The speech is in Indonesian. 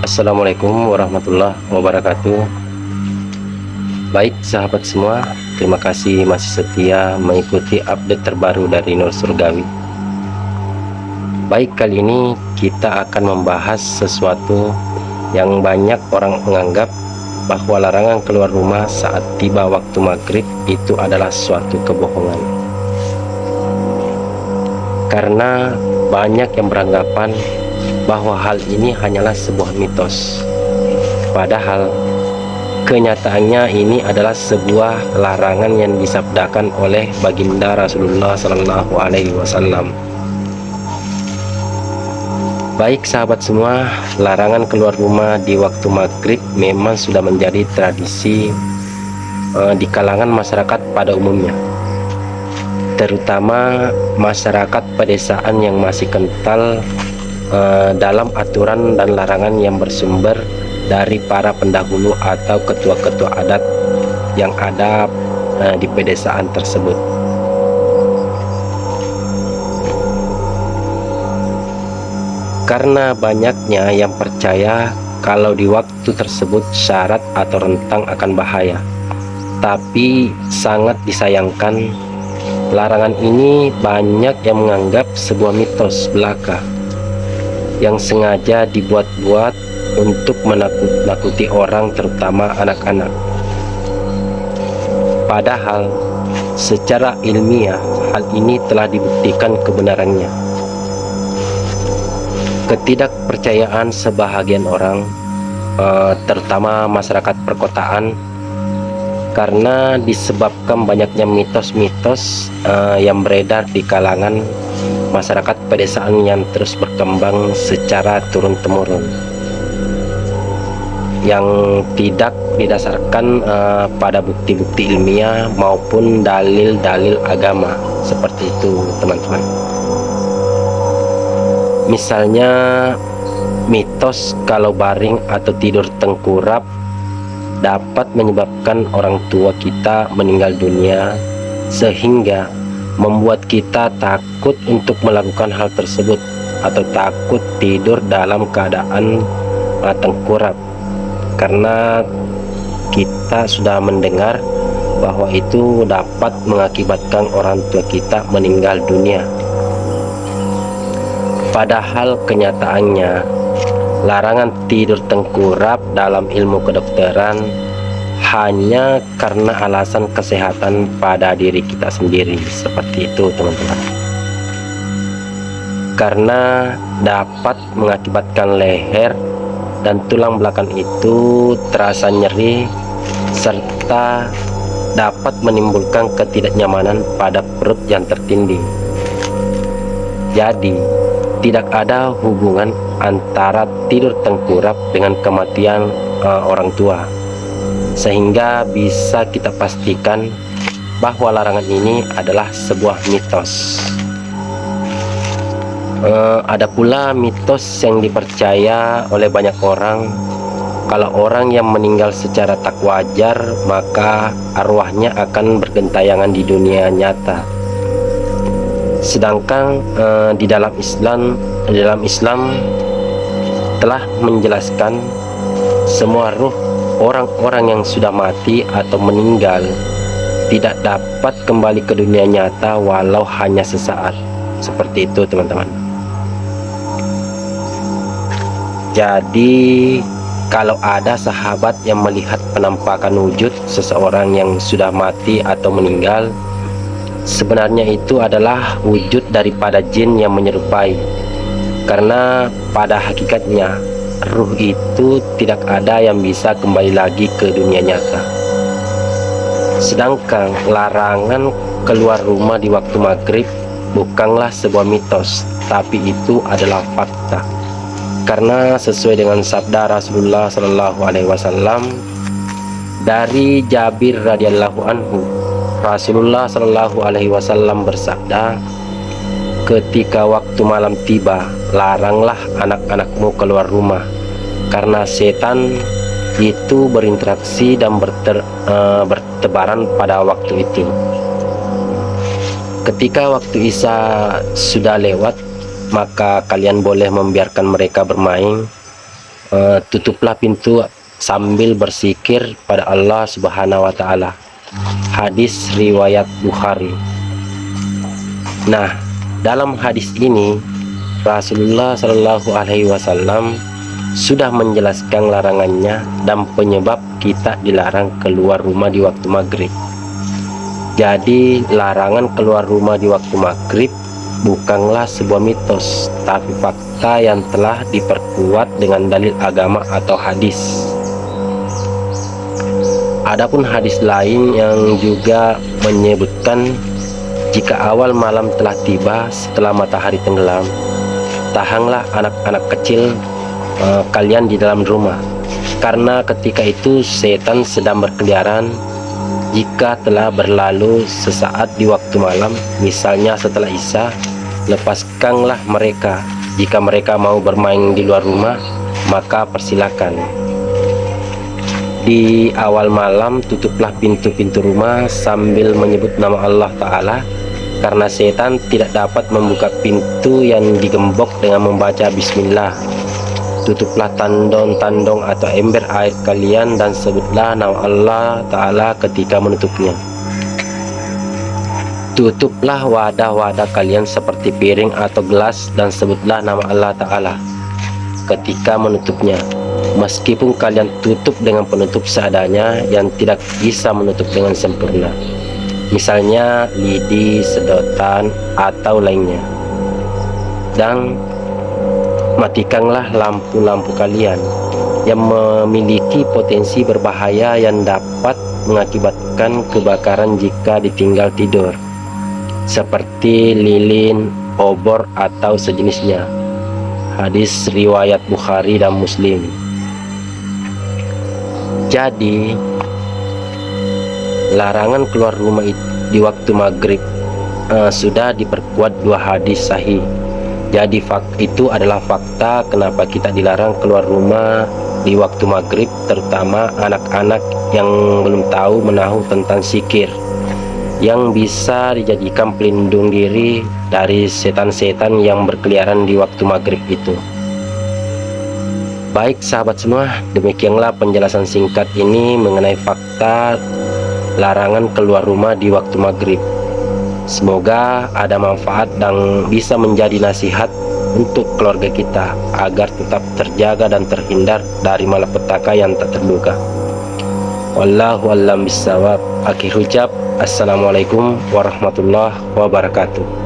Assalamualaikum warahmatullahi wabarakatuh. Baik sahabat semua, terima kasih masih setia mengikuti update terbaru dari Nur Surgawi. Baik, kali ini kita akan membahas sesuatu yang banyak orang menganggap bahwa larangan keluar rumah saat tiba waktu maghrib itu adalah suatu kebohongan. Karena banyak yang beranggapan bahwa hal ini hanyalah sebuah mitos. Padahal kenyataannya ini adalah sebuah larangan yang disabdakan oleh baginda Rasulullah Shallallahu Alaihi Wasallam. Baik sahabat semua, larangan keluar rumah di waktu maghrib memang sudah menjadi tradisi di kalangan masyarakat pada umumnya, terutama masyarakat pedesaan yang masih kental dalam aturan dan larangan yang bersumber dari para pendahulu atau ketua-ketua adat yang ada di pedesaan tersebut. Karena banyaknya yang percaya kalau di waktu tersebut syarat atau rentang akan bahaya. Tapi sangat disayangkan, larangan ini banyak yang menganggap sebuah mitos belaka yang sengaja dibuat-buat untuk menakut-nakuti orang, terutama anak-anak. Padahal secara ilmiah hal ini telah dibuktikan kebenarannya. Ketidakpercayaan sebahagian orang, terutama masyarakat perkotaan, karena disebabkan banyaknya mitos-mitos yang beredar di kalangan masyarakat pedesaan yang terus berkembang secara turun-temurun, yang tidak didasarkan pada bukti-bukti ilmiah maupun dalil-dalil agama. Seperti itu teman-teman. Misalnya mitos kalau baring atau tidur tengkurap dapat menyebabkan orang tua kita meninggal dunia, sehingga membuat kita takut untuk melakukan hal tersebut, atau takut tidur dalam keadaan tengkurap, karena kita sudah mendengar bahwa itu dapat mengakibatkan orang tua kita meninggal dunia. Padahal kenyataannya larangan tidur tengkurap dalam ilmu kedokteran hanya karena alasan kesehatan pada diri kita sendiri. Seperti itu teman-teman. Karena dapat mengakibatkan leher dan tulang belakang itu terasa nyeri, serta dapat menimbulkan ketidaknyamanan pada perut yang tertindih. Jadi tidak ada hubungan antara tidur tengkurap dengan kematian orang tua, sehingga bisa kita pastikan bahwa larangan ini adalah sebuah mitos. Ada pula mitos yang dipercaya oleh banyak orang, kalau orang yang meninggal secara tak wajar maka arwahnya akan bergentayangan di dunia nyata. Sedangkan di dalam Islam telah menjelaskan semua ruh orang-orang yang sudah mati atau meninggal tidak dapat kembali ke dunia nyata walau hanya sesaat. Seperti itu teman-teman. Jadi kalau ada sahabat yang melihat penampakan wujud seseorang yang sudah mati atau meninggal, sebenarnya itu adalah wujud daripada jin yang menyerupai, karena pada hakikatnya ruh itu tidak ada yang bisa kembali lagi ke dunia nyata. Sedangkan larangan keluar rumah di waktu maghrib bukanlah sebuah mitos, tapi itu adalah fakta. Karena sesuai dengan sabda Rasulullah Shallallahu Alaihi Wasallam dari Jabir radhiyallahu anhu, Rasulullah Shallallahu Alaihi Wasallam bersabda, ketika waktu malam tiba, laranglah anak-anakmu keluar rumah, karena setan itu berinteraksi dan bertebaran pada waktu itu. Ketika waktu Isya sudah lewat, maka kalian boleh membiarkan mereka bermain tutuplah pintu sambil berzikir pada Allah Subhanahu wa taala. Hadis riwayat Bukhari. Nah, dalam hadis ini Rasulullah Shallallahu alaihi wasallam sudah menjelaskan larangannya dan penyebab kita dilarang keluar rumah di waktu maghrib. Jadi larangan keluar rumah di waktu maghrib bukanlah sebuah mitos, tapi fakta yang telah diperkuat dengan dalil agama atau hadis. Adapun hadis lain yang juga menyebutkan jika awal malam telah tiba setelah matahari tenggelam, tahanlah anak-anak kecil kalian di dalam rumah, karena ketika itu setan sedang berkeliaran. Jika telah berlalu sesaat di waktu malam, misalnya setelah Isya, lepaskanlah mereka. Jika mereka mau bermain di luar rumah, maka persilakan. Di awal malam tutuplah pintu-pintu rumah sambil menyebut nama Allah Ta'ala, karena setan tidak dapat membuka pintu yang digembok dengan membaca bismillah. Tutuplah tandon-tandon atau ember air kalian dan sebutlah nama Allah Ta'ala ketika menutupnya. Tutuplah wadah-wadah kalian seperti piring atau gelas dan sebutlah nama Allah Ta'ala ketika menutupnya. Meskipun kalian tutup dengan penutup seadanya yang tidak bisa menutup dengan sempurna, misalnya lidi, sedotan, atau lainnya. Dan matikanlah lampu-lampu kalian yang memiliki potensi berbahaya yang dapat mengakibatkan kebakaran jika ditinggal tidur, seperti lilin, obor, atau sejenisnya. Hadis riwayat Bukhari dan Muslim. Jadi larangan keluar rumah di waktu maghrib sudah diperkuat dua hadis sahih. Jadi itu adalah fakta kenapa kita dilarang keluar rumah di waktu maghrib, terutama anak-anak yang belum tahu menahu tentang zikir yang bisa dijadikan pelindung diri dari setan-setan yang berkeliaran di waktu maghrib itu. Baik sahabat semua, demikianlah penjelasan singkat ini mengenai fakta larangan keluar rumah di waktu maghrib. Semoga ada manfaat dan bisa menjadi nasihat untuk keluarga kita agar tetap terjaga dan terhindar dari malapetaka yang tak terduga. Wallahu a'lam bishawab. Akhir ucap, assalamualaikum warahmatullahi wabarakatuh.